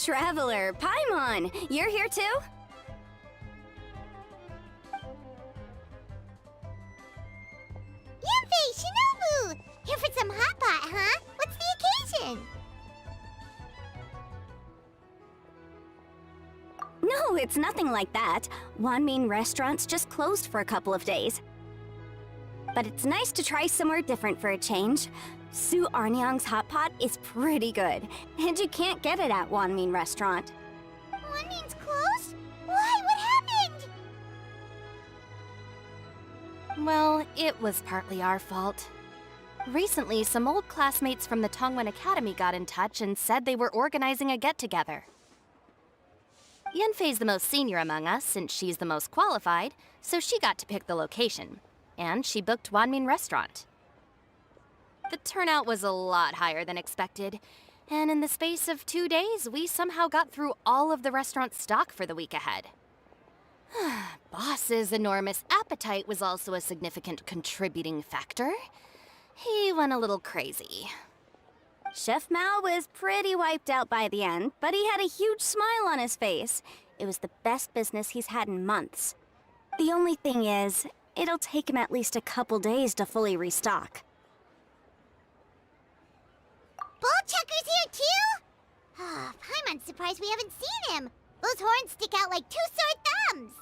Traveler, Paimon, you're here too? Yanfei, Shinobu! Here for some hot pot, huh? What's the occasion? No, it's nothing like that. Wanmin restaurant's just closed for a couple of days. But it's nice to try somewhere different for a change. Su Arnyang's hot pot is pretty good, and you can't get it at Wanmin restaurant. Wanmin's closed? Why? What happened? Well, it was partly our fault. Recently, some old classmates from the Tongwen Academy got in touch and said they were organizing a get-together. Yanfei's the most senior among us, since she's the most qualified, so she got to pick the location. And she booked Wanmin Restaurant. The turnout was a lot higher than expected, and in the space of 2 days, we somehow got through all of the restaurant's stock for the week ahead. Boss's enormous appetite was also a significant contributing factor. He went a little crazy. Chef Mao was pretty wiped out by the end, but he had a huge smile on his face. It was the best business he's had in months. The only thing is, it'll take him at least a couple days to fully restock. Bullchucker's here too? Paimon's surprised we haven't seen him. Those horns stick out like two sore thumbs.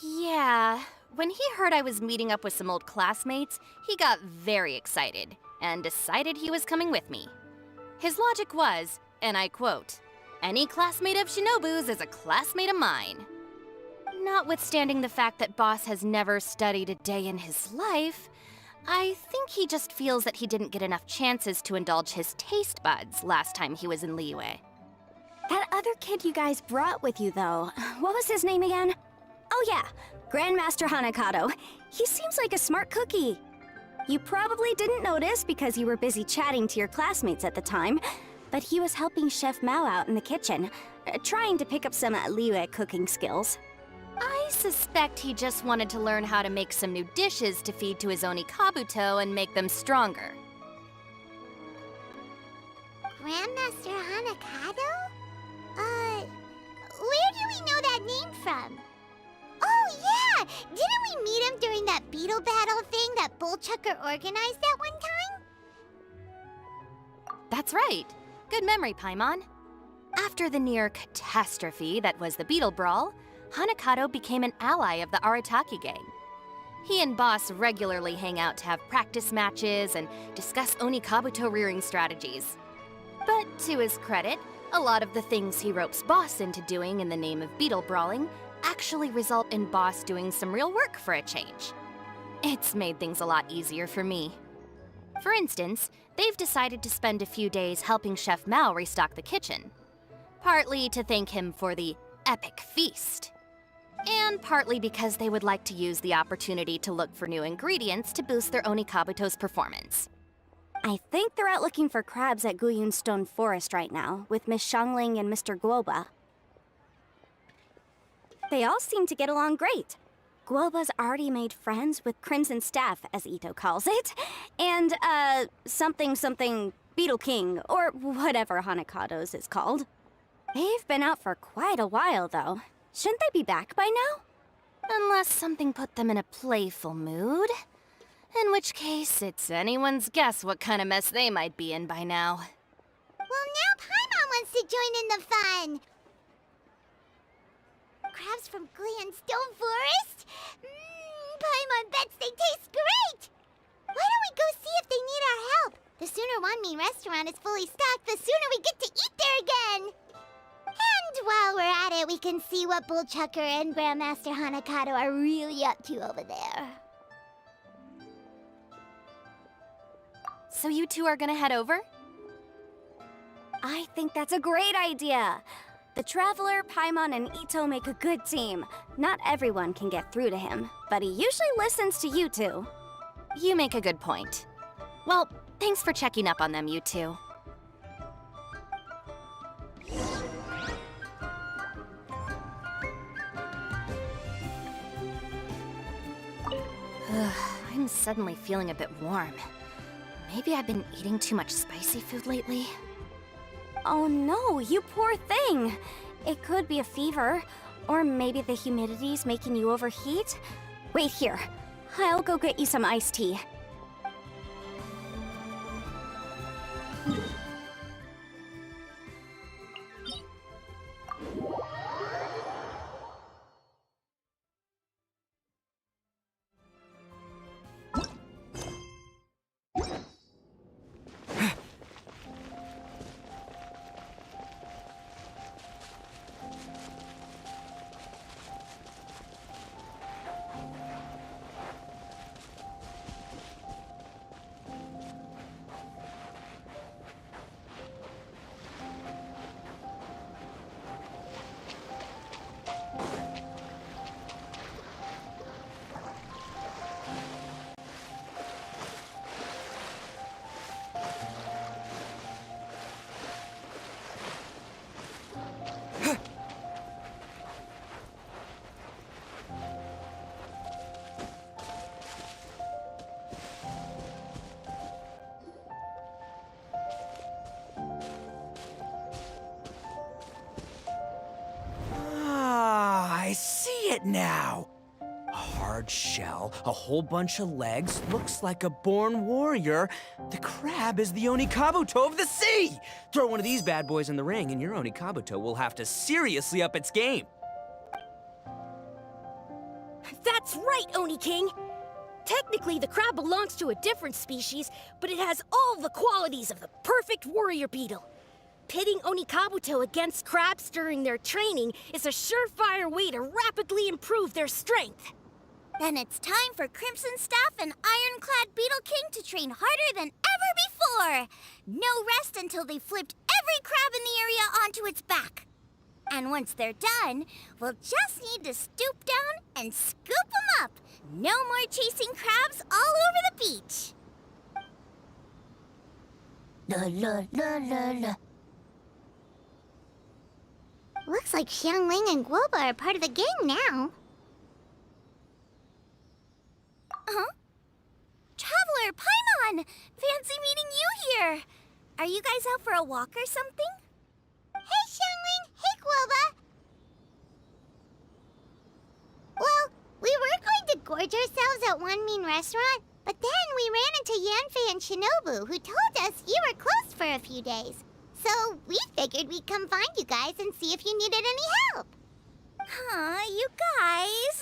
Yeah, when he heard I was meeting up with some old classmates, he got very excited and decided he was coming with me. His logic was, and I quote, "Any classmate of Shinobu's is a classmate of mine." Notwithstanding the fact that Boss has never studied a day in his life, I think he just feels that he didn't get enough chances to indulge his taste buds last time he was in Liyue. That other kid you guys brought with you, though, what was his name again? Oh yeah, Grandmaster Hanakado. He seems like a smart cookie. You probably didn't notice because you were busy chatting to your classmates at the time, but he was helping Chef Mao out in the kitchen, trying to pick up some Liyue cooking skills. I suspect he just wanted to learn how to make some new dishes to feed to his Onikabuto and make them stronger. Grandmaster Hanakado? Where do we know that name from? Oh yeah! Didn't we meet him during that beetle battle thing that Bullchucker organized at one time? That's right. Good memory, Paimon. After the near catastrophe that was the Beetle Brawl, Hanakado became an ally of the Arataki gang. He and Boss regularly hang out to have practice matches and discuss Onikabuto rearing strategies. But to his credit, a lot of the things he ropes Boss into doing in the name of beetle brawling actually result in Boss doing some real work for a change. It's made things a lot easier for me. For instance, they've decided to spend a few days helping Chef Mao restock the kitchen. Partly to thank him for the epic feast. And partly because they would like to use the opportunity to look for new ingredients to boost their Onikabuto's performance. I think they're out looking for crabs at Guyun Stone Forest right now, with Miss Shangling and Mr. Guoba. They all seem to get along great. Guoba's already made friends with Crimson Staff, as Ito calls it, and, something Beetle King, or whatever Hanakado's is called. They've been out for quite a while, though. Shouldn't they be back by now? Unless something put them in a playful mood. In which case, it's anyone's guess what kind of mess they might be in by now. Well, now Paimon wants to join in the fun! Crabs from Guyun Stone Forest? Paimon bets they taste great! Why don't we go see if they need our help? The sooner Wanmin restaurant is fully stocked, the sooner we get to eat there again! And while we're at it, we can see what Bullchucker and Grandmaster Hanakado are really up to over there. So you two are gonna head over? I think that's a great idea. The Traveler, Paimon, and Ito make a good team. Not everyone can get through to him, but he usually listens to you two. You make a good point. Well, thanks for checking up on them, you two. I'm suddenly feeling a bit warm. Maybe I've been eating too much spicy food lately? Oh no, you poor thing. It could be a fever, or maybe the humidity's making you overheat. Wait here. I'll go get you some iced tea. I see it now. A hard shell, a whole bunch of legs, looks like a born warrior. The crab is the Onikabuto of the sea! Throw one of these bad boys in the ring and your Onikabuto will have to seriously up its game. That's right, Oni King! Technically, the crab belongs to a different species, but it has all the qualities of the perfect warrior beetle. Pitting Onikabuto against crabs during their training is a surefire way to rapidly improve their strength. Then it's time for Crimson Staff and Ironclad Beetle King to train harder than ever before. No rest until they've flipped every crab in the area onto its back. And once they're done, we'll just need to stoop down and scoop them up. No more chasing crabs all over the beach. La la la la la. Looks like Xiangling and Guoba are part of the gang now. Huh? Traveler, Paimon! Fancy meeting you here! Are you guys out for a walk or something? Hey, Xiangling! Hey, Guoba! Well, we were going to gorge ourselves at one mean restaurant, but then we ran into Yanfei and Shinobu, who told us you were closed for a few days. So we figured we'd come find you guys and see if you needed any help. Aw, you guys.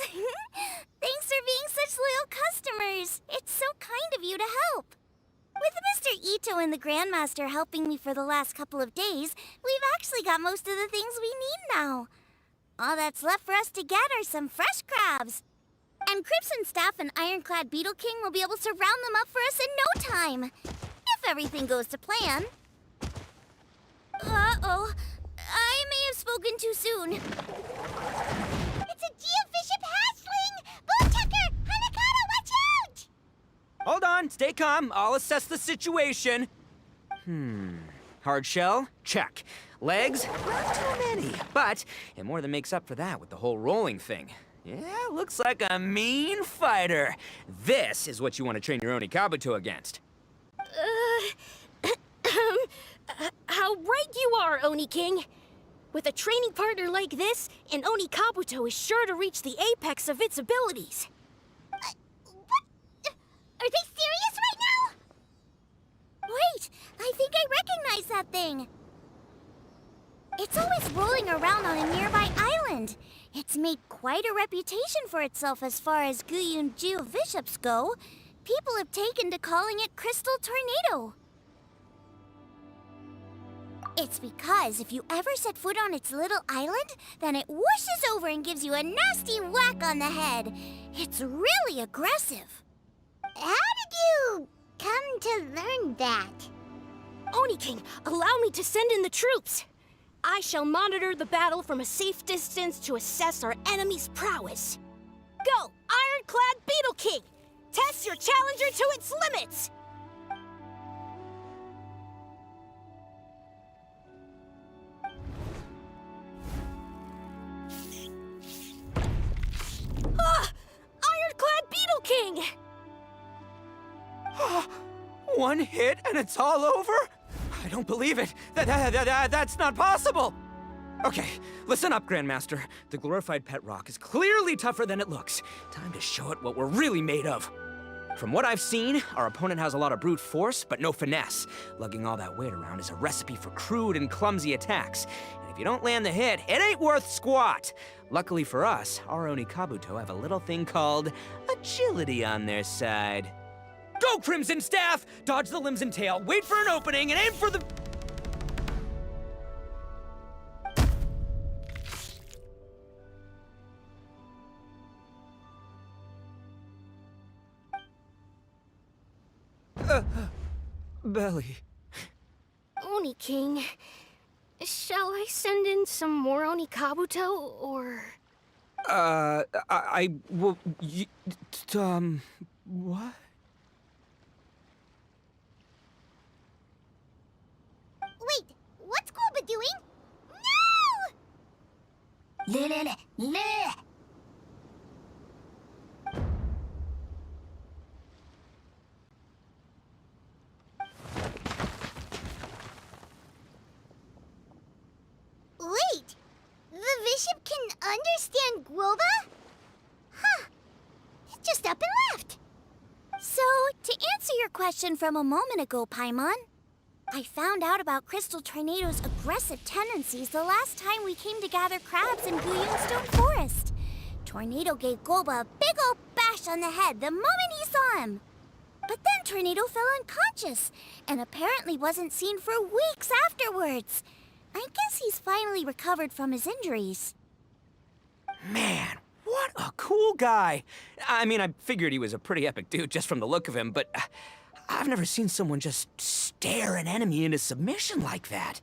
Thanks for being such loyal customers. It's so kind of you to help. With Mr. Ito and the Grandmaster helping me for the last couple of days, we've actually got most of the things we need now. All that's left for us to get are some fresh crabs. And Crimson Staff and Ironclad Beetle King will be able to round them up for us in no time. If everything goes to plan. Uh-oh. I may have spoken too soon. It's a geofiship hatchling! Boomchucker! Hanakata, watch out! Hold on, stay calm. I'll assess the situation. Hard shell? Check. Legs? Not too many, but it more than makes up for that with the whole rolling thing. Yeah, looks like a mean fighter. This is what you want to train your Onikabuto against. How right you are, Oni King! With a training partner like this, an Onikabuto is sure to reach the apex of its abilities. What? Are they serious right now? Wait, I think I recognize that thing. It's always rolling around on a nearby island. It's made quite a reputation for itself as far as Guyun geoviships go. People have taken to calling it Crystal Tornado. It's because if you ever set foot on its little island, then it whooshes over and gives you a nasty whack on the head. It's really aggressive. How did you come to learn that? Oni King, allow me to send in the troops. I shall monitor the battle from a safe distance to assess our enemy's prowess. Go, Ironclad Beetle King! Test your challenger to its limits! Ah! Ironclad Beetle King! One hit and it's all over? I don't believe it. That's not possible. Okay, listen up, Grandmaster. The glorified pet rock is clearly tougher than it looks. Time to show it what we're really made of. From what I've seen, our opponent has a lot of brute force, but no finesse. Lugging all that weight around is a recipe for crude and clumsy attacks. And if you don't land the hit, it ain't worth squat. Luckily for us, our Oni Kabuto have a little thing called agility on their side. Go, Crimson Staff! Dodge the limbs and tail, wait for an opening, and aim for the... Belly. Oni King, shall I send in some more Oni Kabuto, or...? What? Wait, what's Goba doing? No! Wait, the Bishop can understand Guoba? Huh, he just up and left. So, to answer your question from a moment ago, Paimon, I found out about Crystal Tornado's aggressive tendencies the last time we came to gather crabs in Stone Forest. Tornado gave Golba a big old bash on the head the moment he saw him. But then Tornado fell unconscious and apparently wasn't seen for weeks afterwards. I guess he's finally recovered from his injuries. Man, what a cool guy. I mean, I figured he was a pretty epic dude just from the look of him, but I've never seen someone just stare an enemy into submission like that.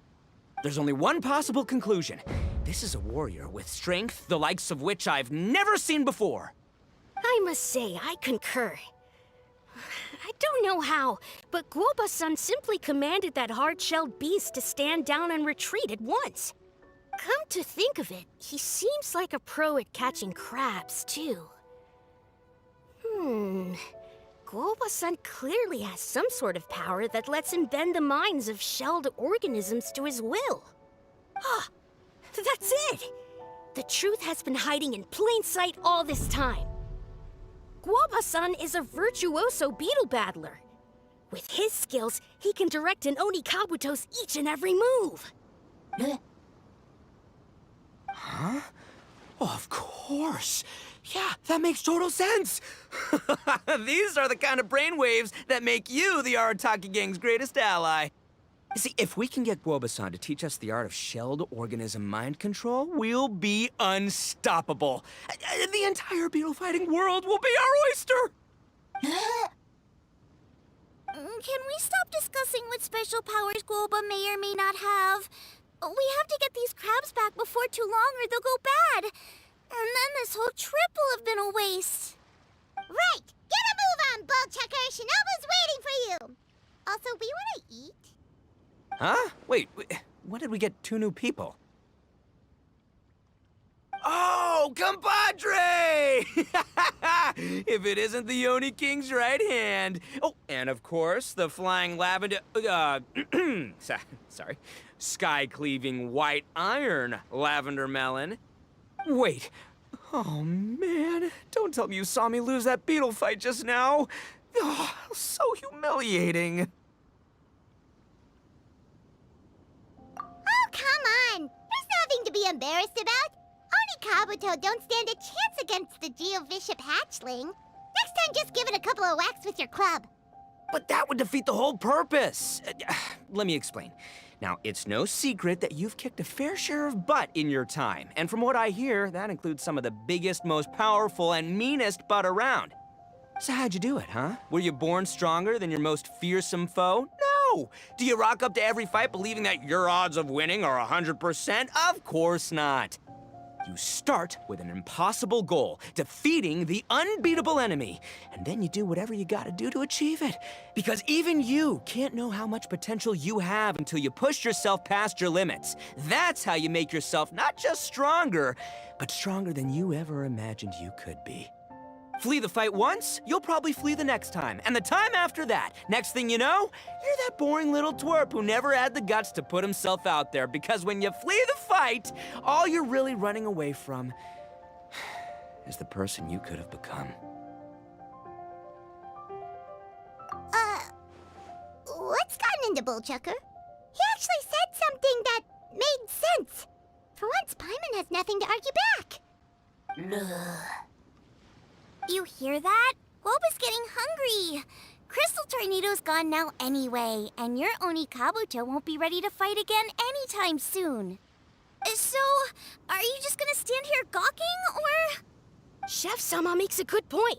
There's only one possible conclusion. This is a warrior with strength, the likes of which I've never seen before. I must say, I concur. I don't know how, but Guoba-san simply commanded that hard-shelled beast to stand down and retreat at once. Come to think of it, he seems like a pro at catching crabs, too. Guoba-san clearly has some sort of power that lets him bend the minds of shelled organisms to his will. Ah, that's it! The truth has been hiding in plain sight all this time. Guoba-san is a virtuoso beetle battler. With his skills, he can direct an Oni Kabuto's each and every move. Huh? Oh, of course. Yeah, that makes total sense. These are the kind of brainwaves that make you the Arataki gang's greatest ally. You see, if we can get Guoba-san to teach us the art of shelled organism mind control, we'll be unstoppable. The entire beetle fighting world will be our oyster. Can we stop discussing what special powers Guoba may or may not have? We have to get these crabs back before too long or they'll go bad. And then this whole trip will have been a waste. Right, get a move on, Ball Checker. Shinobu's waiting for you. Also, we want to eat. Huh? Wait, when did we get 2 new people? Oh, compadre! If it isn't the Oni King's right hand. Oh, and of course, the flying lavender, sorry, sky-cleaving white iron lavender melon. Wait, oh man, don't tell me you saw me lose that beetle fight just now. Oh, so humiliating. Oh, come on. There's nothing to be embarrassed about. Oni Kabuto don't stand a chance against the Geo-Bishop hatchling. Next time, just give it a couple of whacks with your club. But that would defeat the whole purpose. Let me explain. Now, it's no secret that you've kicked a fair share of butt in your time. And from what I hear, that includes some of the biggest, most powerful, and meanest butt around. So how'd you do it, huh? Were you born stronger than your most fearsome foe? No! Do you rock up to every fight believing that your odds of winning are 100%? Of course not. You start with an impossible goal, defeating the unbeatable enemy. And then you do whatever you gotta do to achieve it. Because even you can't know how much potential you have until you push yourself past your limits. That's how you make yourself not just stronger, but stronger than you ever imagined you could be. Flee the fight once, you'll probably flee the next time. And the time after that. Next thing you know, you're that boring little twerp who never had the guts to put himself out there. Because when you flee the fight, all you're really running away from is the person you could have become. What's gotten into Bullchucker? He actually said something that made sense. For once, Paimon has nothing to argue back. You hear that? Woba's getting hungry. Crystal Tornado's gone now anyway, and your Oni Kabuto won't be ready to fight again anytime soon. So, are you just gonna stand here gawking, or...? Chef-sama makes a good point.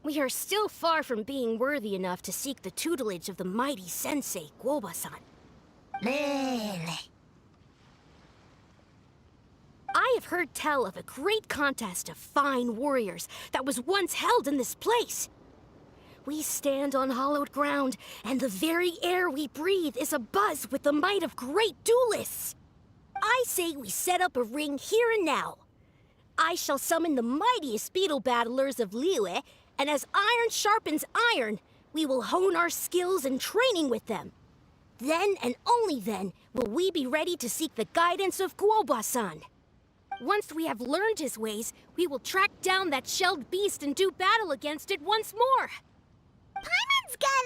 We are still far from being worthy enough to seek the tutelage of the mighty sensei, Guoba-san. I have heard tell of a great contest of fine warriors that was once held in this place. We stand on hallowed ground, and the very air we breathe is abuzz with the might of great duelists. I say we set up a ring here and now. I shall summon the mightiest beetle battlers of Liyue, and as iron sharpens iron, we will hone our skills and training with them. Then and only then will we be ready to seek the guidance of Guoba-san. Once we have learned his ways, we will track down that shelled beast and do battle against it once more. Paimon's got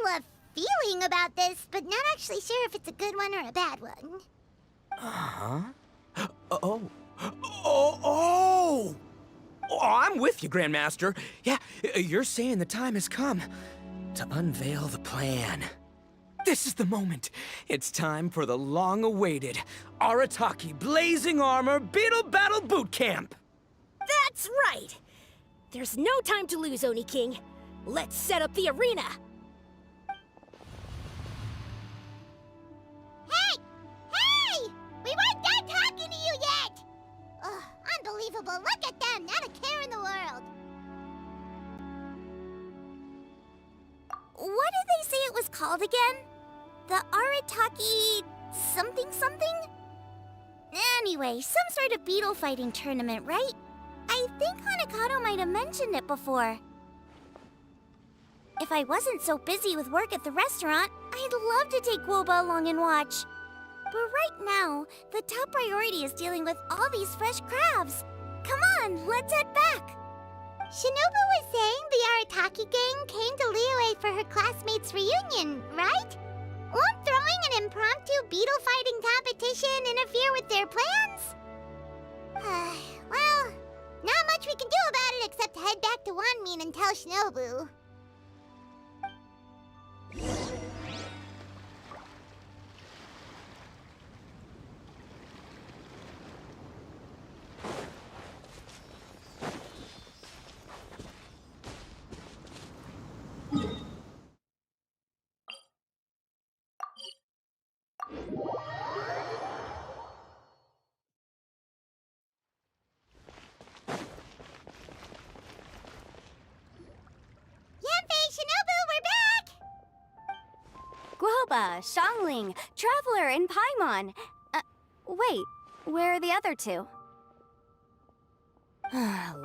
a feeling about this, but not actually sure if it's a good one or a bad one. Oh, I'm with you, Grandmaster. Yeah, you're saying the time has come to unveil the plan. This is the moment. It's time for the long-awaited Arataki Blazing Armor Beetle Battle Boot Camp. That's right! There's no time to lose, Oni King. Let's set up the arena. Hey! We weren't done talking to you yet! Ugh, unbelievable. Look at them, not a care in the world. What did they say it was called again? The Arataki something? Anyway, some sort of beetle fighting tournament, right? I think Hanakato might have mentioned it before. If I wasn't so busy with work at the restaurant, I'd love to take Woba along and watch. But right now, the top priority is dealing with all these fresh crabs. Come on, let's head back. Shinobu was saying the Arataki gang came to Liyue for her classmates' reunion, right? Won't throwing an impromptu beetle fighting competition interfere with their plans? Well, not much we can do about it except head back to Wanmin and tell Shinobu. Guoba, Xiangling, Traveler, and Paimon. Wait, where are the other two?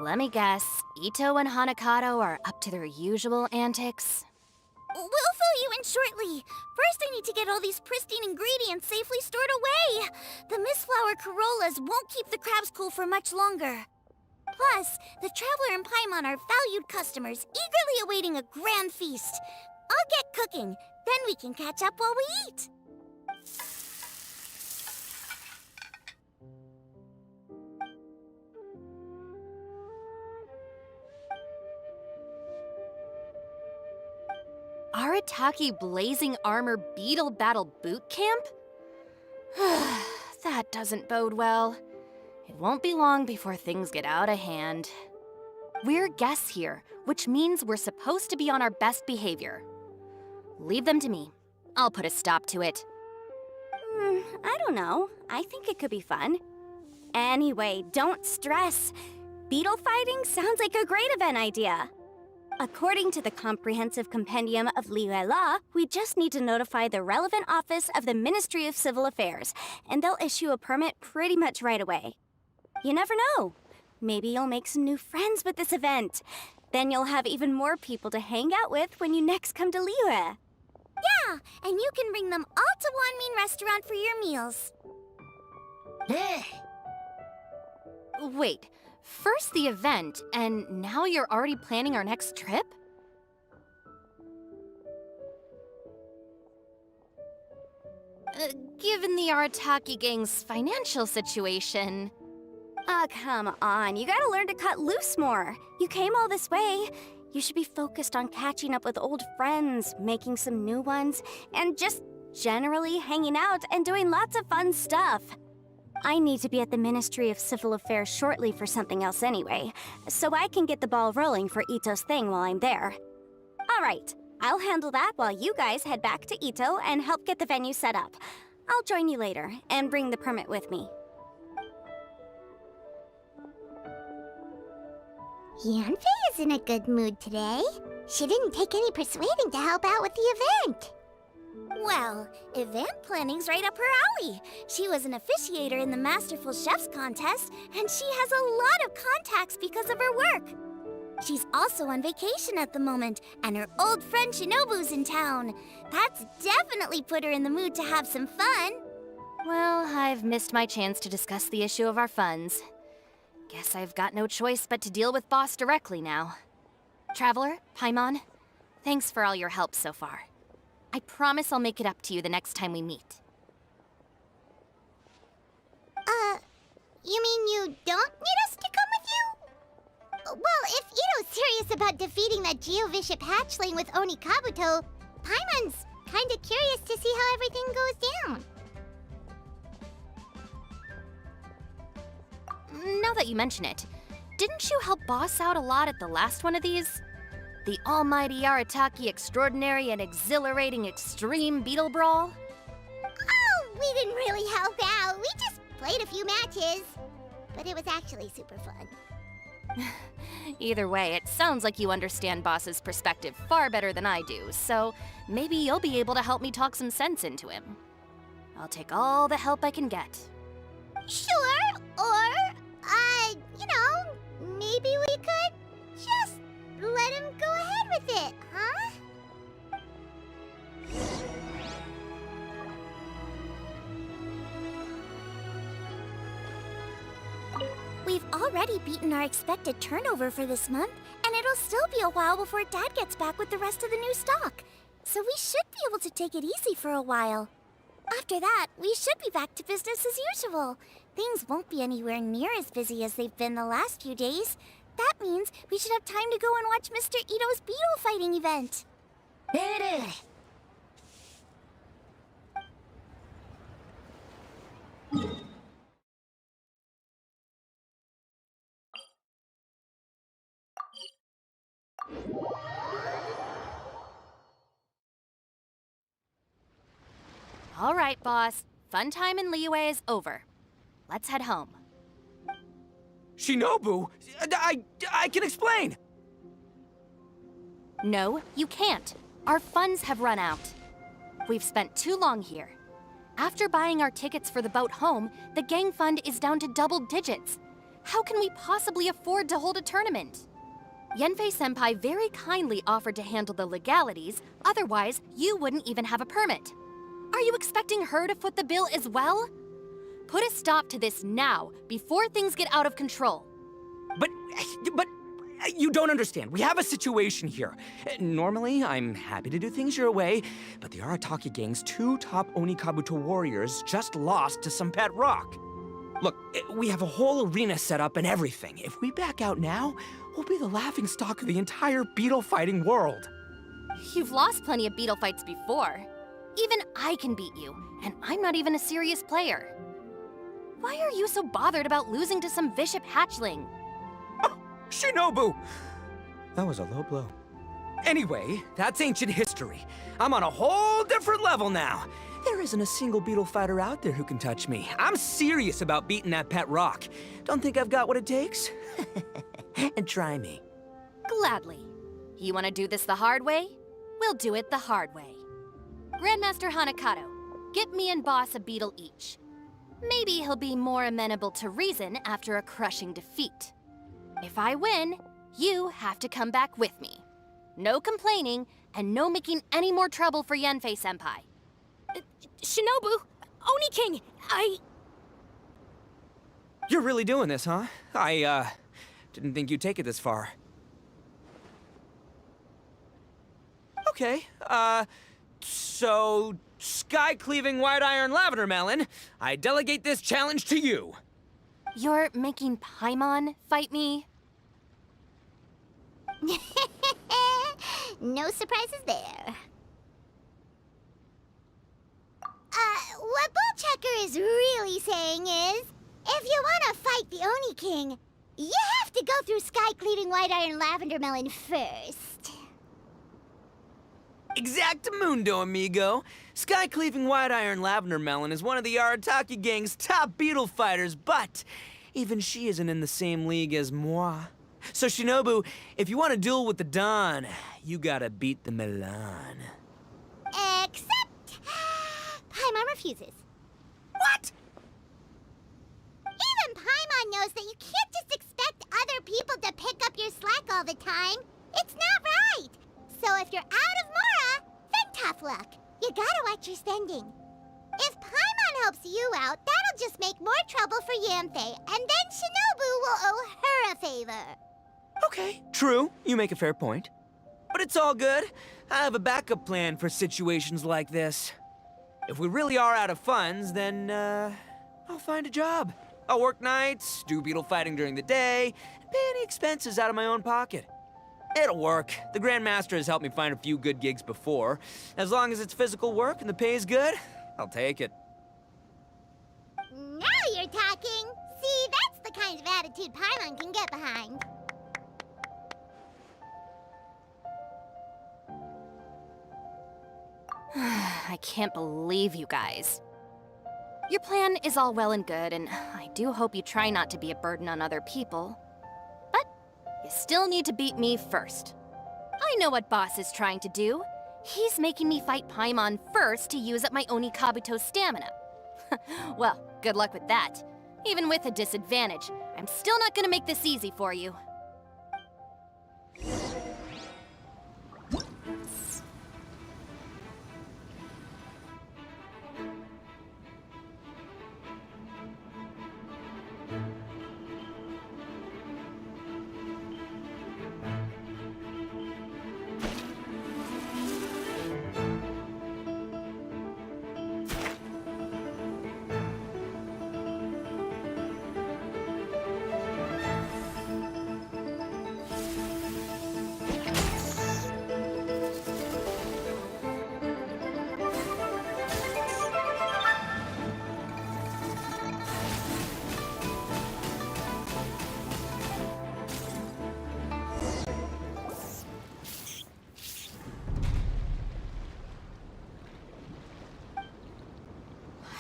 Let me guess. Ito and Hanakato are up to their usual antics. We'll fill you in shortly. First, I need to get all these pristine ingredients safely stored away. The Mistflower Corollas won't keep the crabs cool for much longer. Plus, the Traveler and Paimon are valued customers, eagerly awaiting a grand feast. I'll get cooking, then we can catch up while we eat. Arataki Blazing Armor Beetle Battle Boot Camp? That doesn't bode well. It won't be long before things get out of hand. We're guests here, which means we're supposed to be on our best behavior. Leave them to me. I'll put a stop to it. I don't know. I think it could be fun. Anyway, don't stress. Beetle fighting sounds like a great event idea. According to the Comprehensive Compendium of Liyue Law, we just need to notify the relevant office of the Ministry of Civil Affairs, and they'll issue a permit pretty much right away. You never know. Maybe you'll make some new friends with this event. Then you'll have even more people to hang out with when you next come to Liyue. Yeah, and you can bring them all to Wanmin Restaurant for your meals. Wait, first the event, and now you're already planning our next trip? Given the Arataki gang's financial situation... Oh, come on. You gotta learn to cut loose more. You came all this way. You should be focused on catching up with old friends, making some new ones, and just generally hanging out and doing lots of fun stuff. I need to be at the Ministry of Civil Affairs shortly for something else anyway, so I can get the ball rolling for Ito's thing while I'm there. All right, I'll handle that while you guys head back to Ito and help get the venue set up. I'll join you later and bring the permit with me. Yanfei is in a good mood today. She didn't take any persuading to help out with the event. Well, event planning's right up her alley. She was an officiator in the Masterful Chefs contest, and she has a lot of contacts because of her work. She's also on vacation at the moment, and her old friend Shinobu's in town. That's definitely put her in the mood to have some fun. Well, I've missed my chance to discuss the issue of our funds. Guess I've got no choice but to deal with Boss directly now. Traveler, Paimon, thanks for all your help so far. I promise I'll make it up to you the next time we meet. You mean you don't need us to come with you? Well, if Ito's serious about defeating that Geovishap hatchling with Oni Kabuto, Paimon's kinda curious to see how everything goes down. Now that you mention it, didn't you help Boss out a lot at the last one of these? The almighty Arataki extraordinary and exhilarating extreme Beetle Brawl? Oh, we didn't really help out. We just played a few matches. But it was actually super fun. Either way, it sounds like you understand Boss's perspective far better than I do, so maybe you'll be able to help me talk some sense into him. I'll take all the help I can get. Sure, or, maybe we could just let him go ahead with it, huh? We've already beaten our expected turnover for this month, and it'll still be a while before Dad gets back with the rest of the new stock. So we should be able to take it easy for a while. After that, we should be back to business as usual. Things won't be anywhere near as busy as they've been the last few days. That means we should have time to go and watch Mr. Ito's beetle fighting event. All right, Boss. Fun time in Liyue is over. Let's head home. Shinobu, I can explain. No, you can't. Our funds have run out. We've spent too long here. After buying our tickets for the boat home, the gang fund is down to double digits. How can we possibly afford to hold a tournament? Yanfei-senpai very kindly offered to handle the legalities, otherwise you wouldn't even have a permit. Are you expecting her to foot the bill as well? Put a stop to this now, before things get out of control. But you don't understand. We have a situation here. Normally, I'm happy to do things your way, but the Arataki gang's 2 top Oni Kabuto warriors just lost to some pet rock. Look, we have a whole arena set up and everything. If we back out now, we'll be the laughingstock of the entire beetle fighting world. You've lost plenty of beetle fights before. Even I can beat you, and I'm not even a serious player. Why are you so bothered about losing to some Vishap hatchling? Oh, Shinobu! That was a low blow. Anyway, that's ancient history. I'm on a whole different level now. There isn't a single beetle fighter out there who can touch me. I'm serious about beating that pet rock. Don't think I've got what it takes? And try me. Gladly. You want to do this the hard way? We'll do it the hard way. Grandmaster Hanakato, get me and Boss a beetle each. Maybe he'll be more amenable to reason after a crushing defeat. If I win, you have to come back with me. No complaining, and no making any more trouble for Yanfei-senpai. Shinobu, Oni King, You're really doing this, huh? I didn't think you'd take it this far. Okay, so sky-cleaving white iron lavender melon, I delegate this challenge to you. You're making Paimon fight me? No surprises there. What Bullchecker is really saying is, if you want to fight the Oni King, you have to go through sky-cleaving white iron lavender melon first. Exactamundo, amigo. Sky-cleaving white iron lavender melon is one of the Arataki gang's top beetle fighters, but even she isn't in the same league as moi. So Shinobu, if you want to duel with the Don, you gotta beat the Milan. Except... Paimon refuses. What? Even Paimon knows that you can't just expect other people to pick up your slack all the time. It's not right. So if you're out of Mora, then tough luck. You gotta watch your spending. If Paimon helps you out, that'll just make more trouble for Yanfei, and then Shinobu will owe her a favor. Okay, true. You make a fair point. But it's all good. I have a backup plan for situations like this. If we really are out of funds, then, I'll find a job. I'll work nights, do beetle fighting during the day, and pay any expenses out of my own pocket. It'll work. The Grandmaster has helped me find a few good gigs before. As long as it's physical work and the pay's good, I'll take it. Now you're talking. See, that's the kind of attitude Paimon can get behind. I can't believe you guys. Your plan is all well and good, and I do hope you try not to be a burden on other people. But you still need to beat me first. I know what Boss is trying to do. He's making me fight Paimon first to use up my Oni Kabuto's stamina. Well, good luck with that. Even with a disadvantage, I'm still not gonna make this easy for you.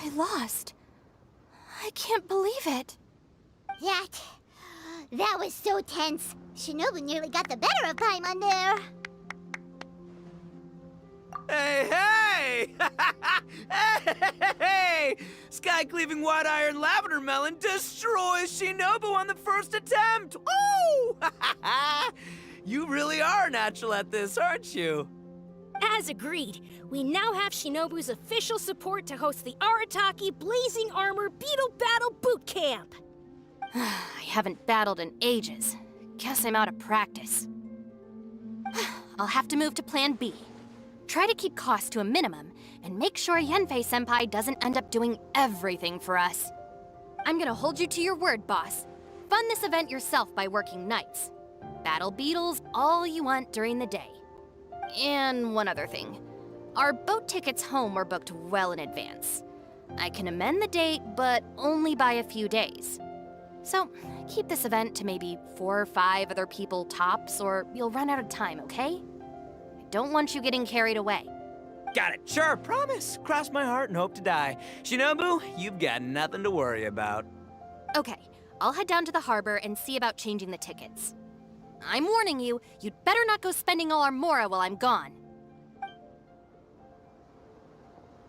I lost. I can't believe it. That was so tense. Shinobu nearly got the better of Paimon there. Hey, hey! Hey! Sky-cleaving white iron lavender melon destroys Shinobu on the first attempt! Woo! You really are natural at this, aren't you? As agreed, we now have Shinobu's official support to host the Arataki Blazing Armor Beetle Battle Boot Camp. I haven't battled in ages. Guess I'm out of practice. I'll have to move to Plan B. Try to keep costs to a minimum, and make sure Yanfei-senpai doesn't end up doing everything for us. I'm gonna hold you to your word, boss. Fund this event yourself by working nights. Battle beetles all you want during the day. And one other thing. Our boat tickets home were booked well in advance. I can amend the date, but only by a few days. So, keep this event to maybe 4 or 5 other people tops, or you'll run out of time, okay? I don't want you getting carried away. Got it, sure, promise. Cross my heart and hope to die. Shinobu, you've got nothing to worry about. Okay, I'll head down to the harbor and see about changing the tickets. I'm warning you, you'd better not go spending all our Mora while I'm gone.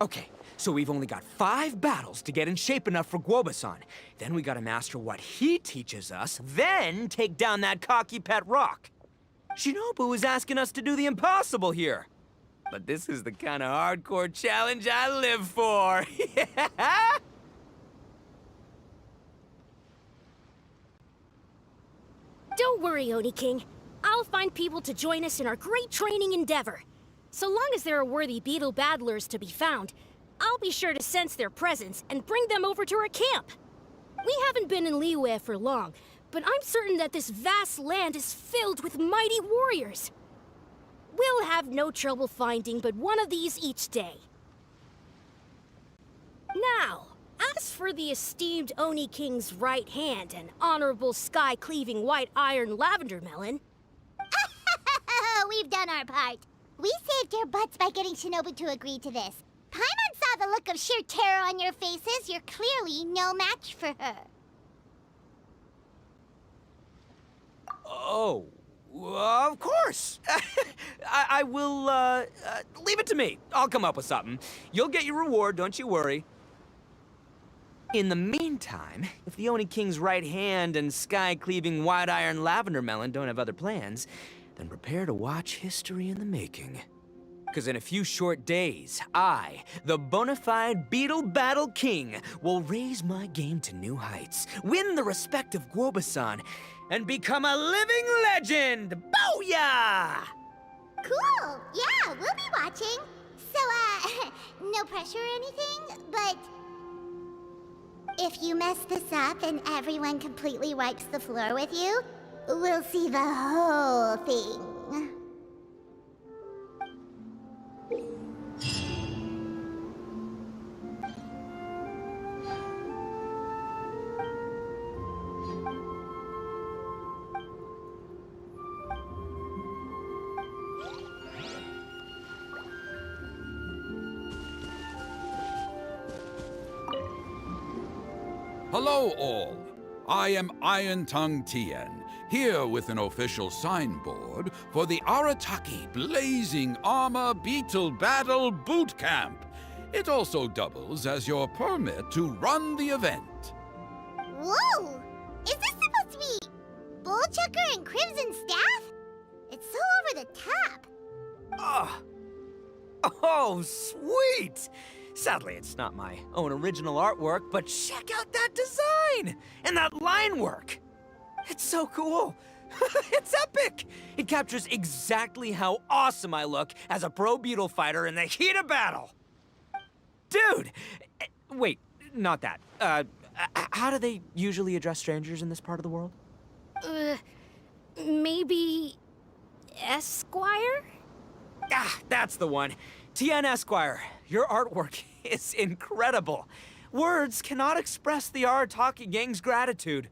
Okay, So we've only got 5 battles to get in shape enough for Guobasan. Then we gotta master what he teaches us, then take down that cocky pet rock. Shinobu is asking us to do the impossible here. But this is the kind of hardcore challenge I live for. Yeah! Don't worry, Oni King. I'll find people to join us in our great training endeavor. So long as there are worthy beetle battlers to be found, I'll be sure to sense their presence and bring them over to our camp. We haven't been in Liyue for long, but I'm certain that this vast land is filled with mighty warriors. We'll have no trouble finding but one of these each day. Now, as for the esteemed Oni King's right hand and honorable sky-cleaving white iron lavender melon... We've done our part. We saved your butts by getting Shinobu to agree to this. Paimon saw the look of sheer terror on your faces. You're clearly no match for her. Oh, of course. I will, leave it to me. I'll come up with something. You'll get your reward, don't you worry. In the meantime, if the Oni King's right hand and sky-cleaving white iron lavender melon don't have other plans, then prepare to watch history in the making. Because in a few short days, I, the bona fide Beetle Battle King, will raise my game to new heights, win the respect of Guobasan, and become a living legend! Booyah! Cool. Yeah, we'll be watching. So, no pressure or anything, but... if you mess this up and everyone completely wipes the floor with you, we'll see the whole thing. Hello all, I am Iron Tongue Tien, here with an official signboard for the Arataki Blazing Armor Beetle Battle Boot Camp. It also doubles as your permit to run the event. Whoa! Is this supposed to be Bullchucker and Crimson Staff? It's so over the top. Ah. Oh, sweet! Sadly, it's not my own original artwork, but check out that design! And that line work! It's so cool! It's epic! It captures exactly how awesome I look as a pro beetle fighter in the heat of battle! Dude! Wait, not that. How do they usually address strangers in this part of the world? Maybe... Esquire? Ah, that's the one. Tien Esquire, your artwork is incredible. Words cannot express the Arataki gang's gratitude.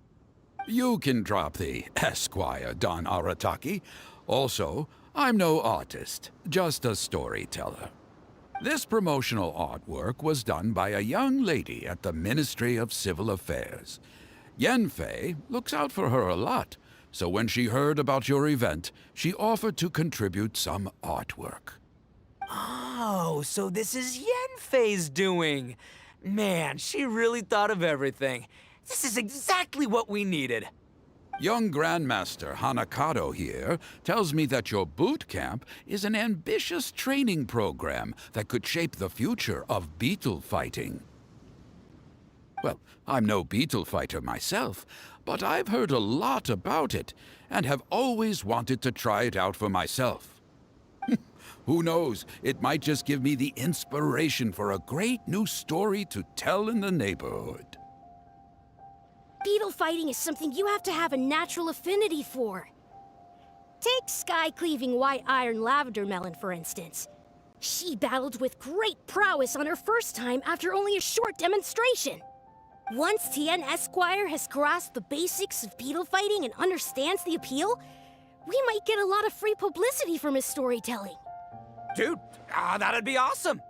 You can drop the Esquire, Don Arataki. Also, I'm no artist, just a storyteller. This promotional artwork was done by a young lady at the Ministry of Civil Affairs. Yenfei looks out for her a lot, so when she heard about your event, she offered to contribute some artwork. Oh, so this is Yenfei's doing. Man, she really thought of everything. This is exactly what we needed. Young Grandmaster Hanakado here tells me that your boot camp is an ambitious training program that could shape the future of beetle fighting. Well, I'm no beetle fighter myself, but I've heard a lot about it and have always wanted to try it out for myself. Who knows, it might just give me the inspiration for a great new story to tell in the neighborhood. Beetle fighting is something you have to have a natural affinity for. Take sky-cleaving white iron lavender melon, for instance. She battled with great prowess on her first time after only a short demonstration. Once Tien Esquire has grasped the basics of beetle fighting and understands the appeal, we might get a lot of free publicity from his storytelling. Dude, that'd be awesome.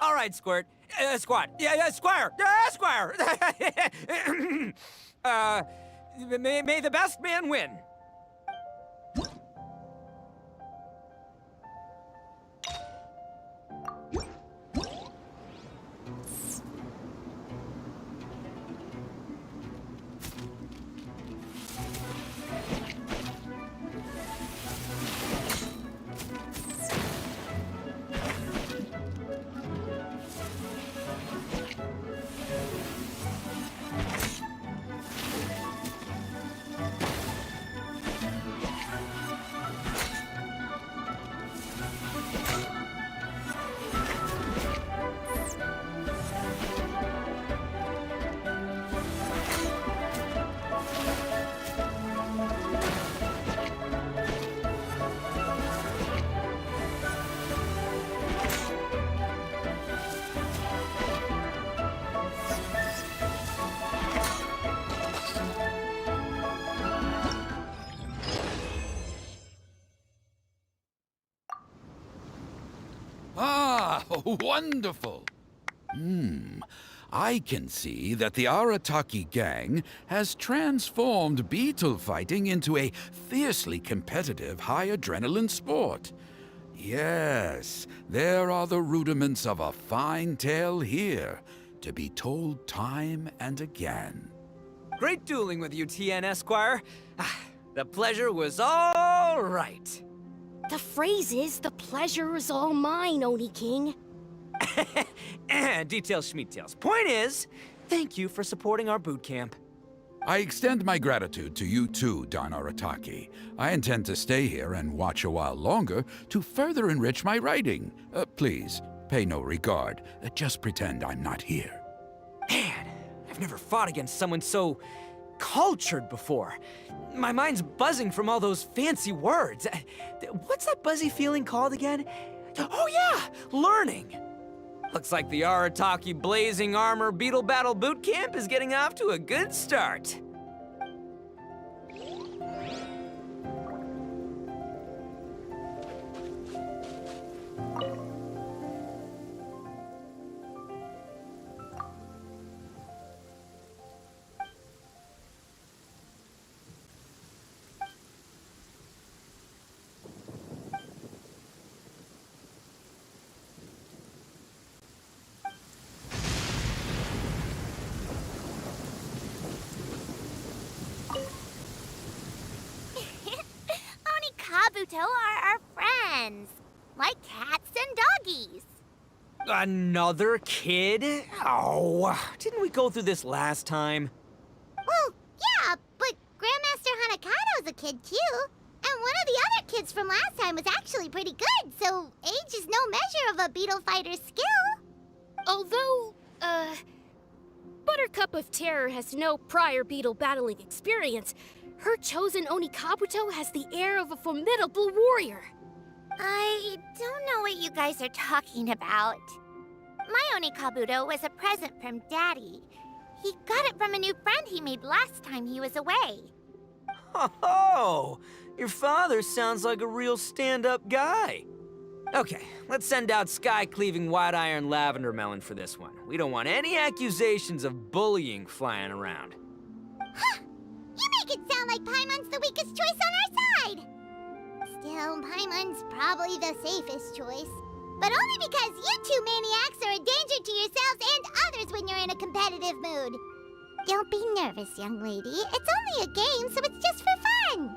All right, Squirt. Squad. Yeah, Squire. Squire. May the best man win. Oh, wonderful! I can see that the Arataki gang has transformed beetle fighting into a fiercely competitive, high-adrenaline sport. Yes, there are the rudiments of a fine tale here, to be told time and again. Great dueling with you, TN Esquire. The pleasure was all right. The phrase is, the pleasure is all mine, Oni King. Details schmeetails. Point is, thank you for supporting our boot camp. I extend my gratitude to you too, Don Arataki. I intend to stay here and watch a while longer to further enrich my writing. Please, pay no regard. Just pretend I'm not here. Man, I've never fought against someone so cultured before. My mind's buzzing from all those fancy words. What's that buzzy feeling called again? Oh yeah, learning. Looks like the Arataki Blazing Armor Beetle Battle Boot Camp is getting off to a good start. Oni Kabuto are our friends, like cats and doggies. Another kid? Oh, didn't we go through this last time? Well, yeah, but Grandmaster Hanakado's a kid too. And one of the other kids from last time was actually pretty good, so age is no measure of a beetle fighter's skill. Although, Buttercup of Terror has no prior beetle battling experience, her chosen Oni Kabuto has the air of a formidable warrior. I don't know what you guys are talking about. My Oni Kabuto was a present from Daddy. He got it from a new friend he made last time he was away. Oh, your father sounds like a real stand-up guy. Okay, let's send out Sky-Cleaving White Iron Lavender Melon for this one. We don't want any accusations of bullying flying around. Huh! You make it sound like Paimon's the weakest choice on our side! Still, Paimon's probably the safest choice. But only because you two maniacs are a danger to yourselves and others when you're in a competitive mood. Don't be nervous, young lady. It's only a game, so it's just for fun.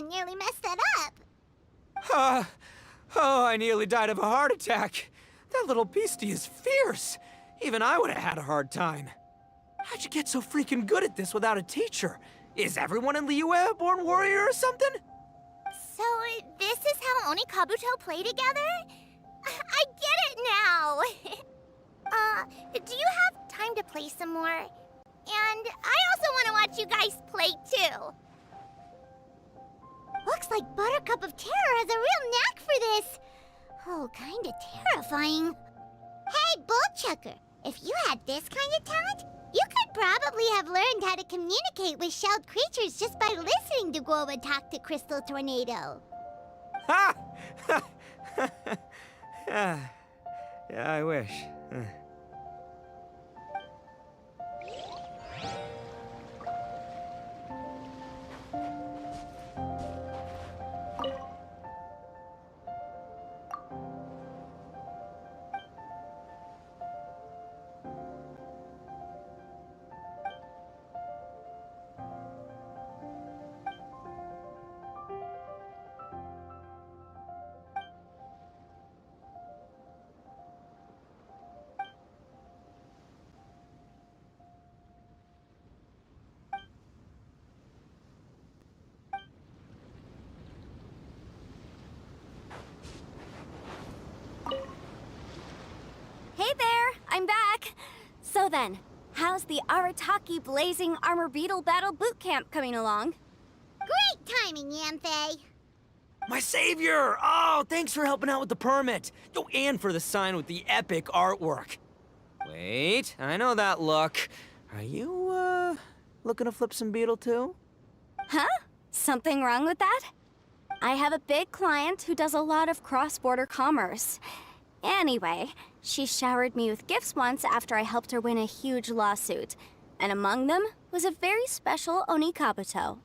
Nearly messed that up. Oh, I nearly died of a heart attack. That little beastie is fierce. Even I would have had a hard time. How'd you get so freaking good at this without a teacher? Is everyone in Liyue a born warrior or something? So, this is how Oni Kabuto play together? I get it now! Do you have time to play some more? And I also want to watch you guys play too. Looks like Buttercup of Terror has a real knack for this. Oh, kinda terrifying. Hey, Bullchucker, if you had this kind of talent, you could probably have learned how to communicate with shelled creatures just by listening to Guoba talk to Crystal Tornado. Ha! Yeah, I wish. then, how's the Arataki Blazing Armor Beetle Battle Boot Camp coming along? Great timing, Yamfei. My savior! Oh, thanks for helping out with the permit. Oh, and for the sign with the epic artwork. Wait, I know that look. Are you, looking to flip some beetle too? Huh? Something wrong with that? I have a big client who does a lot of cross-border commerce. Anyway, she showered me with gifts once after I helped her win a huge lawsuit. And among them was a very special Oni Kabuto.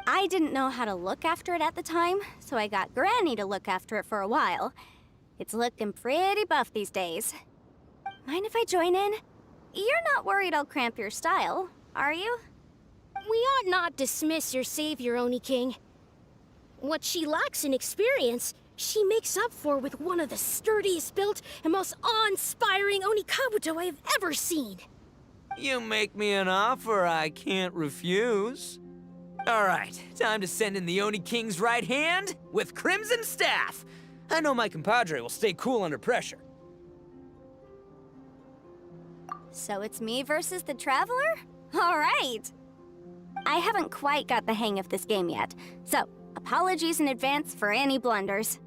I didn't know how to look after it at the time, so I got Granny to look after it for a while. It's looking pretty buff these days. Mind if I join in? You're not worried I'll cramp your style, are you? We ought not dismiss your savior, Oni King. What she lacks in experience, she makes up for with one of the sturdiest built and most awe-inspiring Oni Kabuto I have ever seen. You make me an offer I can't refuse. All right, time to send in the Oni King's right hand with Crimson Staff. I know my compadre will stay cool under pressure. So it's me versus the Traveler? All right. I haven't quite got the hang of this game yet, so apologies in advance for any blunders.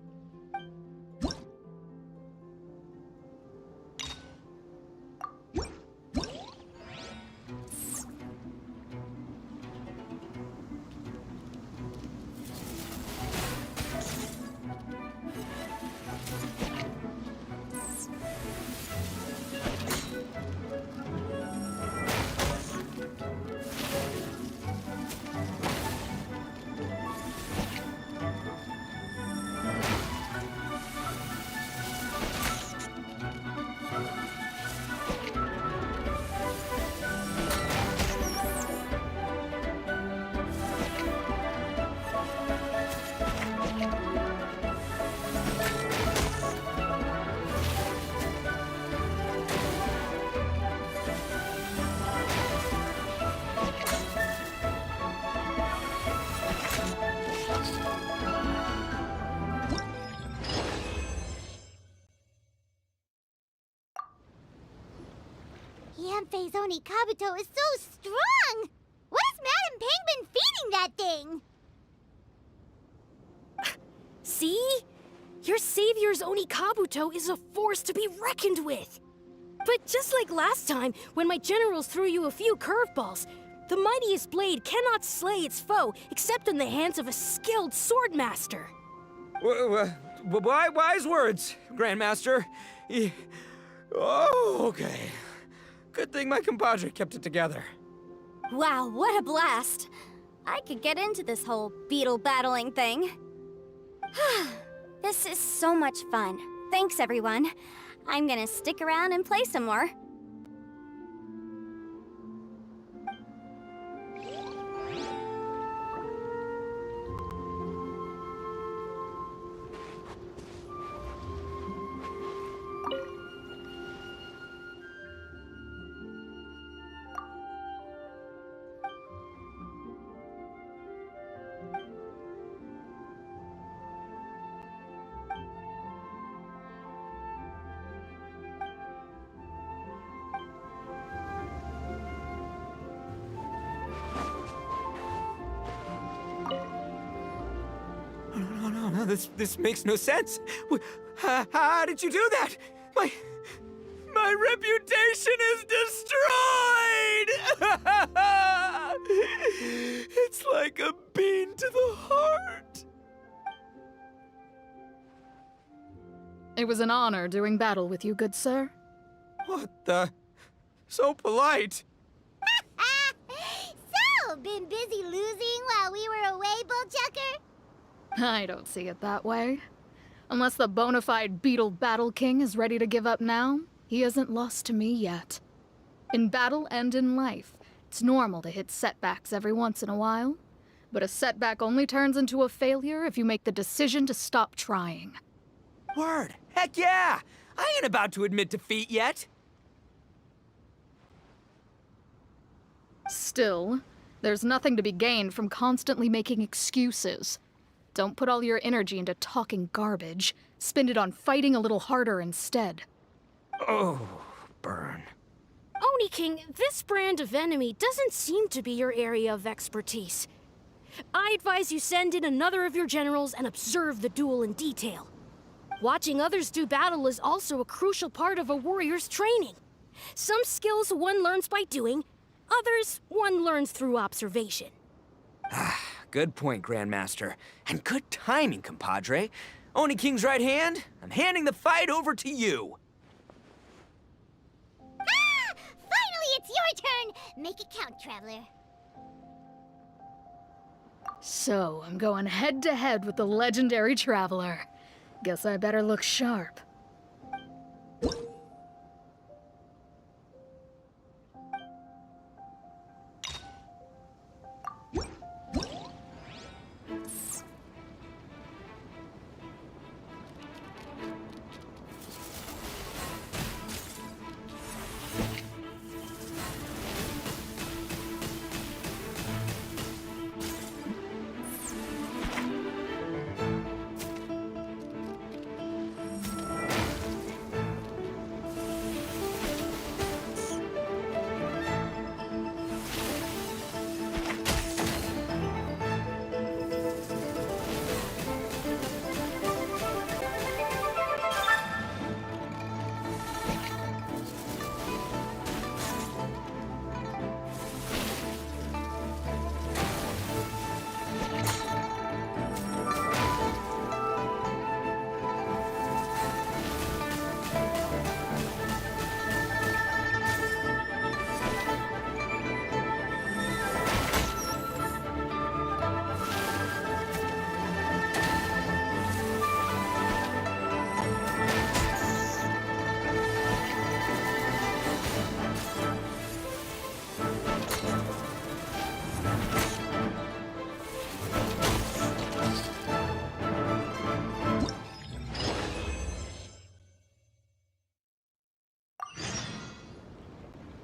Yamfei's Oni Kabuto is so strong! What has Madame Ping been feeding that thing? See? Your savior's Oni Kabuto is a force to be reckoned with. But just like last time, when my generals threw you a few curveballs, the mightiest blade cannot slay its foe except in the hands of a skilled swordmaster. Wise words, Grandmaster. Oh, okay. Good thing my compadre kept it together. Wow, what a blast! I could get into this whole beetle battling thing. This is so much fun. Thanks, everyone. I'm gonna stick around and play some more. No, this makes no sense. How did you do that? My reputation is destroyed! It's like a bean to the heart. It was an honor doing battle with you, good sir. What the? So polite. So, been busy losing while we were away, Bullchucker? I don't see it that way. Unless the bona fide Beetle Battle King is ready to give up now, he hasn't lost to me yet. In battle and in life, it's normal to hit setbacks every once in a while, but a setback only turns into a failure if you make the decision to stop trying. Word. Heck yeah! I ain't about to admit defeat yet. Still, there's nothing to be gained from constantly making excuses. Don't put all your energy into talking garbage. Spend it on fighting a little harder instead. Oh, burn. Oni King, this brand of enemy doesn't seem to be your area of expertise. I advise you send in another of your generals and observe the duel in detail. Watching others do battle is also a crucial part of a warrior's training. Some skills one learns by doing, others one learns through observation. Good point, Grandmaster. And good timing, compadre. Oni King's right hand, I'm handing the fight over to you. Ah! Finally, it's your turn! Make it count, Traveler. So, I'm going head to head with the legendary Traveler. Guess I better look sharp.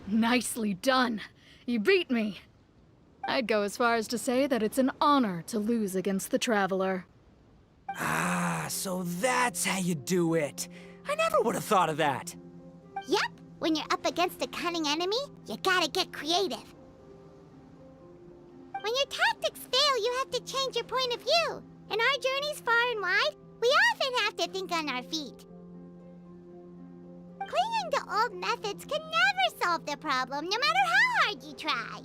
Nicely done. You beat me. I'd go as far as to say that it's an honor to lose against the Traveler. Ah, so that's how you do it. I never would have thought of that. Yep, when you're up against a cunning enemy, you gotta get creative. When your tactics fail, you have to change your point of view. In our journeys far and wide, we often have to think on our feet. Clinging to old methods can never solve the problem, no matter how hard you try.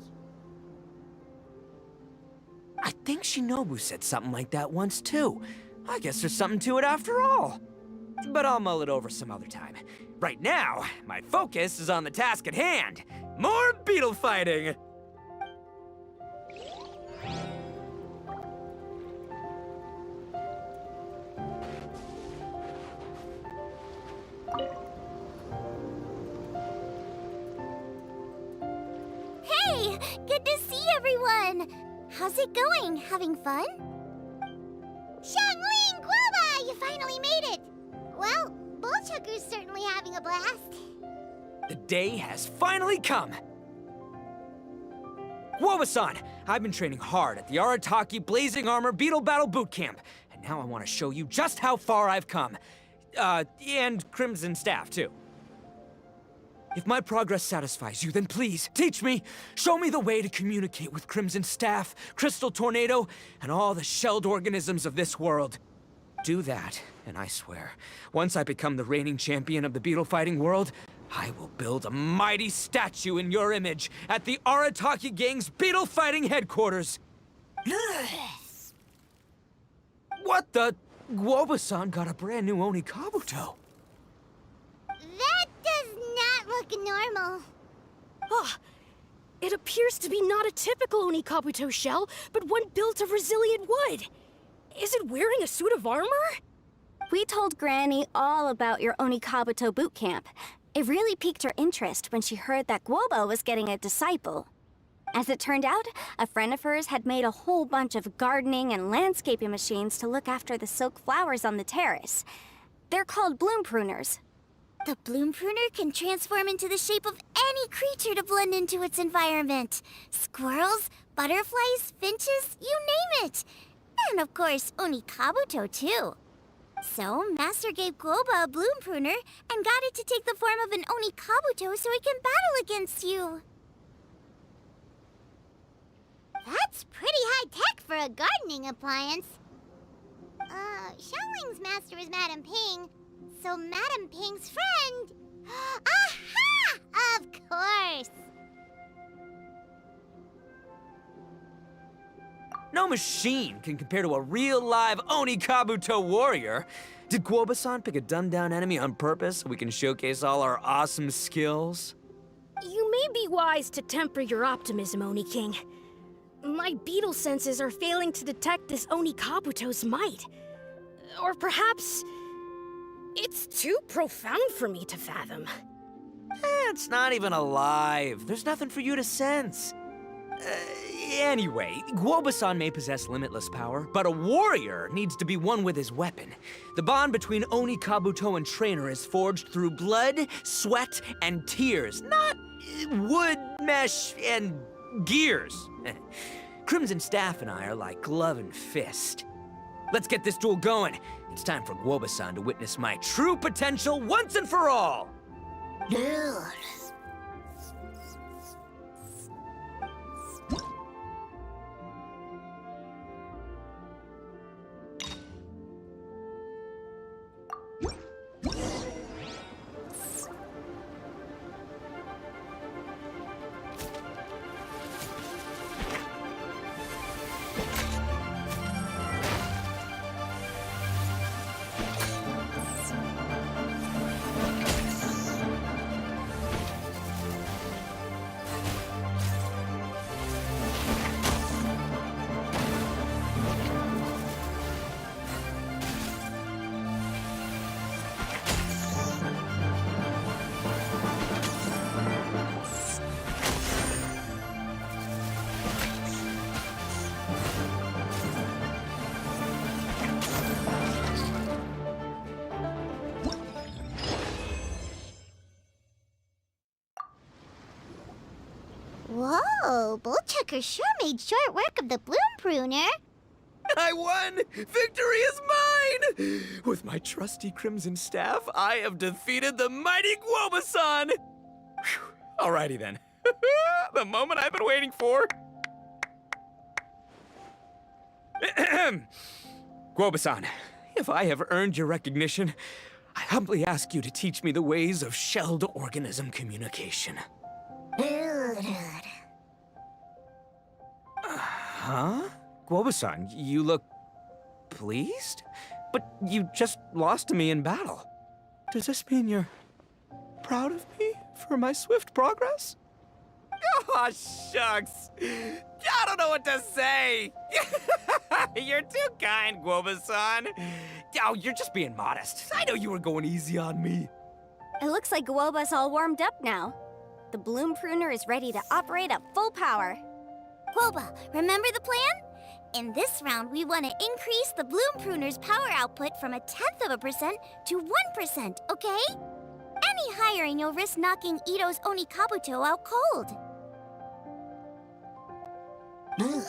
I think Shinobu said something like that once, too. I guess there's something to it after all. But I'll mull it over some other time. Right now, my focus is on the task at hand. More beetle fighting! Hey, good to see everyone. How's it going? Having fun? Xiangling Guoba, you finally made it. Well, Bullchucker's certainly having a blast. The day has finally come! Woba-san, I've been training hard at the Arataki Blazing Armor Beetle Battle Boot Camp, and now I want to show you just how far I've come. And Crimson Staff, too. If my progress satisfies you, then please, teach me! Show me the way to communicate with Crimson Staff, Crystal Tornado, and all the shelled organisms of this world. Do that, and I swear, once I become the reigning champion of the beetle fighting world, I will build a mighty statue in your image at the Arataki Gang's beetle fighting headquarters. What the? Guoba-san got a brand new Oni Kabuto. That does not look normal. Ah, it appears to be not a typical Oni Kabuto shell, but one built of resilient wood. Is it wearing a suit of armor? We told Granny all about your Oni Kabuto boot camp. It really piqued her interest when she heard that Guoba was getting a disciple. As it turned out, a friend of hers had made a whole bunch of gardening and landscaping machines to look after the silk flowers on the terrace. They're called bloom pruners. The bloom pruner can transform into the shape of any creature to blend into its environment. Squirrels, butterflies, finches, you name it. And of course, Oni Kabuto too. So, Master gave Guoba a bloom pruner and got it to take the form of an Oni Kabuto so it can battle against you. That's pretty high-tech for a gardening appliance. Xiaoling's master is Madame Ping, so Madame Ping's friend... Aha! Of course! No machine can compare to a real live Oni Kabuto warrior. Did Guoba-san pick a dumbed-down enemy on purpose so we can showcase all our awesome skills? You may be wise to temper your optimism, Oni King. My beetle senses are failing to detect this Oni Kabuto's might. Or perhaps... it's too profound for me to fathom. It's not even alive. There's nothing for you to sense. Anyway, Guoba-san may possess limitless power, but a warrior needs to be one with his weapon. The bond between Oni Kabuto and trainer is forged through blood, sweat, and tears, not wood, mesh, and gears. Crimson Staff and I are like glove and fist. Let's get this duel going. It's time for Guoba-san to witness my true potential once and for all. Whoa, Bullchucker sure made short work of the bloom pruner. I won! Victory is mine! With my trusty Crimson Staff, I have defeated the mighty Guoba-san! Phew. Alrighty then. The moment I've been waiting for. Guoba-san, if I have earned your recognition, I humbly ask you to teach me the ways of shelled organism communication. Huh? Guoba-san, you look pleased? But you just lost to me in battle. Does this mean you're proud of me for my swift progress? Oh, shucks. I don't know what to say. You're too kind, Guoba-san. Oh, you're just being modest. I know you were going easy on me. It looks like Guoba's all warmed up now. The bloom pruner is ready to operate at full power. Guoba, remember the plan? In this round, we want to increase the bloom pruner's power output from 0.1% to 1%, okay? Any higher and you'll risk knocking Ito's Oni Kabuto out cold. Okay,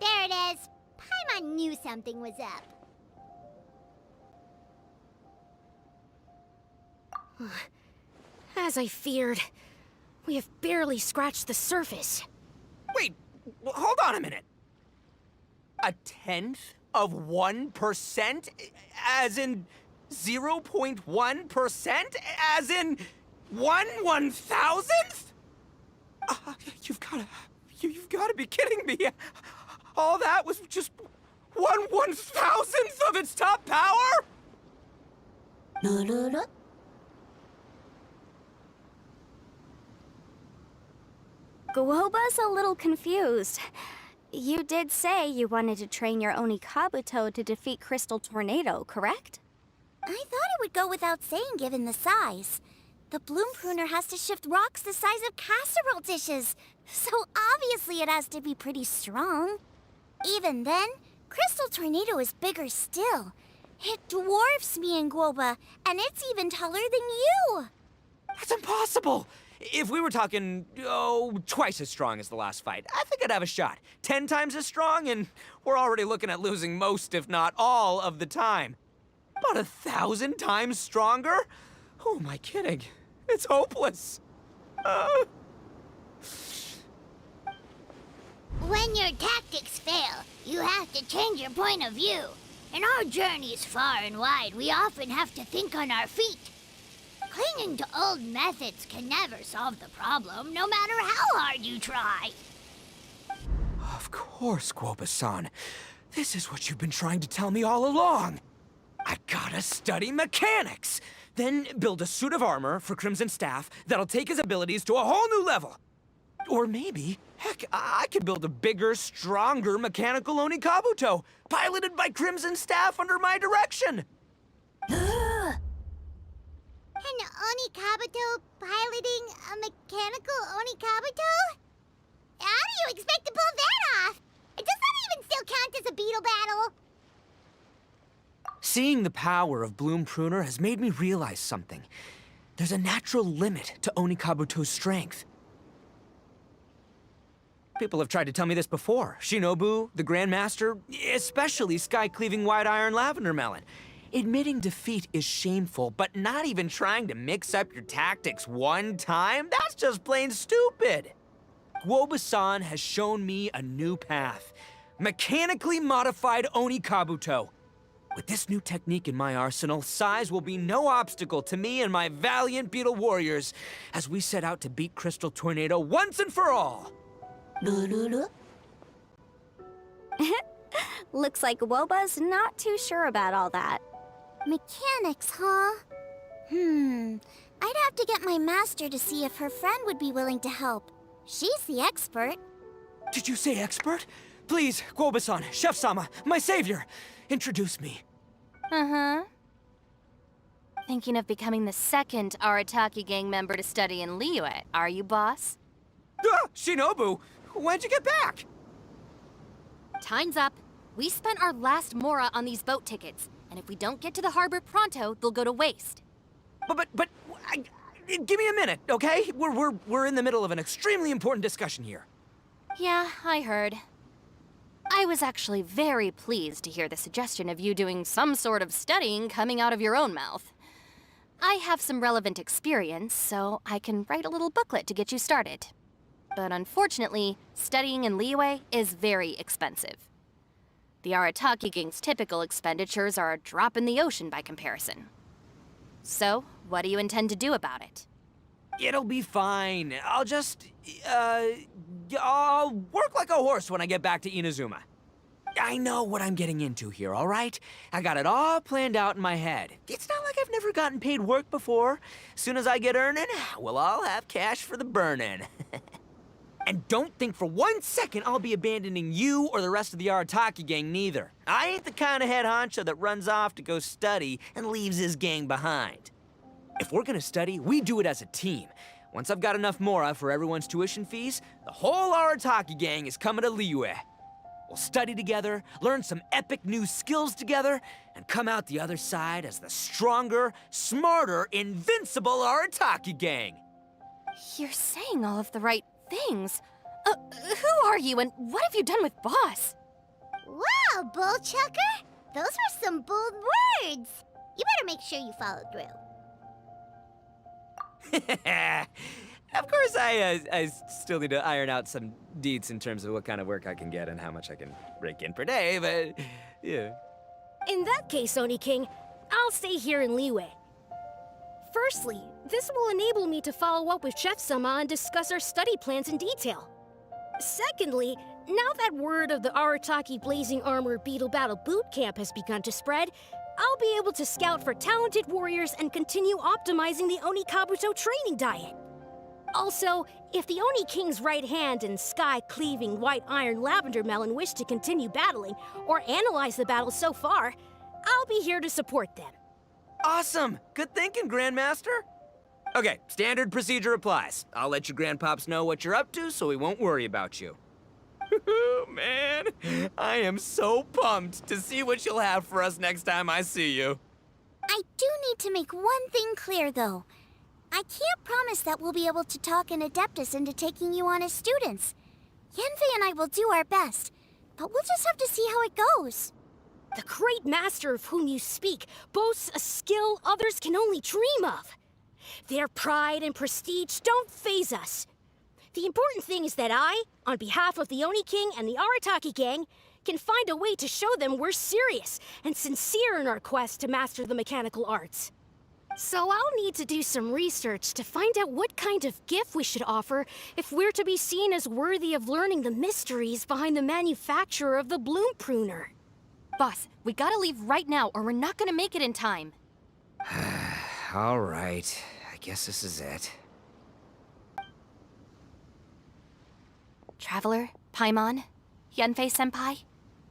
there it is. Paimon knew something was up. As I feared, we have barely scratched the surface. Wait, hold on a minute. 0.1%? As in 0.1%? As in 1/1000th? You've gotta be kidding me. All that was just 1/1000th of its top power? Guoba's a little confused. You did say you wanted to train your Oni Kabuto to defeat Crystal Tornado, correct? I thought it would go without saying given the size. The bloom pruner has to shift rocks the size of casserole dishes, so obviously it has to be pretty strong. Even then, Crystal Tornado is bigger still. It dwarfs me and Guoba, and it's even taller than you. That's impossible! If we were talking, twice as strong as the last fight, I think I'd have a shot. 10 times as strong, and we're already looking at losing most, if not all, of the time. But 1,000 times stronger? Who am I kidding? It's hopeless. When your tactics fail, you have to change your point of view. In our journeys far and wide, we often have to think on our feet. Clinging to old methods can never solve the problem, no matter how hard you try. Of course, Guoba-san. This is what you've been trying to tell me all along. I gotta study mechanics, then build a suit of armor for Crimson Staff that'll take his abilities to a whole new level. Or maybe, heck, I could build a bigger, stronger mechanical Onikabuto, piloted by Crimson Staff under my direction. An Onikabuto piloting a mechanical Onikabuto? How do you expect to pull that off? Does that even still count as a beetle battle? Seeing the power of Bloom Pruner has made me realize something. There's a natural limit to Onikabuto's strength. People have tried to tell me this before. Shinobu, the Grandmaster, especially Sky-Cleaving White Iron Lavender Melon. Admitting defeat is shameful, but not even trying to mix up your tactics one time? That's just plain stupid! Guoba-san has shown me a new path. Mechanically modified Onikabuto. With this new technique in my arsenal, size will be no obstacle to me and my valiant beetle warriors as we set out to beat Crystal Tornado once and for all! Looks like Woba's not too sure about all that. Mechanics, huh? I'd have to get my master to see if her friend would be willing to help. She's the expert. Did you say expert? Please, Guoba-san, Chef-sama, my savior, introduce me. Uh-huh. Thinking of becoming the second Arataki gang member to study in Liyue, are you, boss? Shinobu, when'd you get back? Time's up. We spent our last mora on these boat tickets, and if we don't get to the harbor pronto, they'll go to waste. Give me a minute, okay? We're in the middle of an extremely important discussion here. Yeah, I heard. I was actually very pleased to hear the suggestion of you doing some sort of studying coming out of your own mouth. I have some relevant experience, so I can write a little booklet to get you started. But unfortunately, studying in Liyue is very expensive. The Arataki gang's typical expenditures are a drop in the ocean by comparison. So, what do you intend to do about it? It'll be fine. I'll just, I'll work like a horse when I get back to Inazuma. I know what I'm getting into here, all right? I got it all planned out in my head. It's not like I've never gotten paid work before. Soon as I get earning, we'll all have cash for the burning. And don't think for 1 second I'll be abandoning you or the rest of the Arataki gang neither. I ain't the kind of head honcho that runs off to go study and leaves his gang behind. If we're gonna study, we do it as a team. Once I've got enough mora for everyone's tuition fees, the whole Arataki gang is coming to Liyue. We'll study together, learn some epic new skills together, and come out the other side as the stronger, smarter, invincible Arataki gang. You're saying all of the right things. Who are you and what have you done with Boss? Wow, Bullchucker! Those were some bold words! You better make sure you follow through. Of course, I still need to iron out some deets in terms of what kind of work I can get and how much I can rake in per day, but yeah. In that case, Oni King, I'll stay here in Liyue. Firstly, this will enable me to follow up with Chef-sama and discuss our study plans in detail. Secondly, now that word of the Arataki Blazing Armor Beetle Battle Boot Camp has begun to spread, I'll be able to scout for talented warriors and continue optimizing the Onikabuto training diet. Also, if the Oni King's right hand and Sky-Cleaving White Iron Lavender Melon wish to continue battling or analyze the battle so far, I'll be here to support them. Awesome! Good thinking, Grandmaster. Okay, standard procedure applies. I'll let your grandpops know what you're up to so we won't worry about you. Man, I am so pumped to see what you'll have for us next time I see you. I do need to make one thing clear, though. I can't promise that we'll be able to talk an Adeptus into taking you on as students. Yanfei and I will do our best, but we'll just have to see how it goes. The great master of whom you speak boasts a skill others can only dream of. Their pride and prestige don't faze us. The important thing is that I, on behalf of the Oni King and the Arataki gang, can find a way to show them we're serious and sincere in our quest to master the mechanical arts. So I'll need to do some research to find out what kind of gift we should offer if we're to be seen as worthy of learning the mysteries behind the manufacture of the bloom pruner. Boss, we gotta leave right now or we're not gonna make it in time. All right, I guess this is it. Traveler, Paimon, Yanfei-senpai,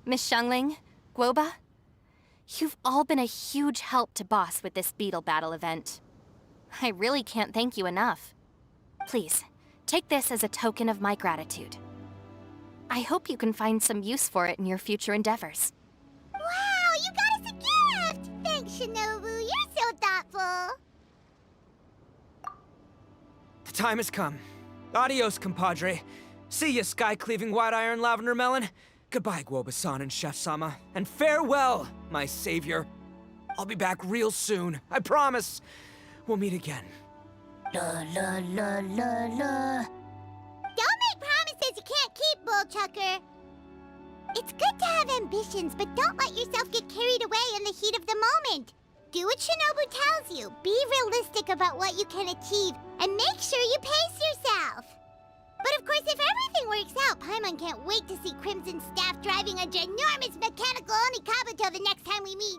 Miss Xiangling, Guoba. You've all been a huge help to Boss with this Beetle Battle event. I really can't thank you enough. Please, take this as a token of my gratitude. I hope you can find some use for it in your future endeavors. Wow, you got us a gift! Thanks, Shinobu. You're so thoughtful. The time has come. Adios, compadre. See ya, sky-cleaving white-iron lavender melon. Goodbye, Guoba-san and Chef-sama. And farewell, my savior. I'll be back real soon, I promise. We'll meet again. La la la la la. Don't make promises you can't keep, Bullchucker. It's good to have ambitions, but don't let yourself get carried away in the heat of the moment. Do what Shinobu tells you. Be realistic about what you can achieve, and make sure you pace yourself. But of course, if everything works out, Paimon can't wait to see Crimson Staff driving a ginormous mechanical Onikabuto the next time we meet.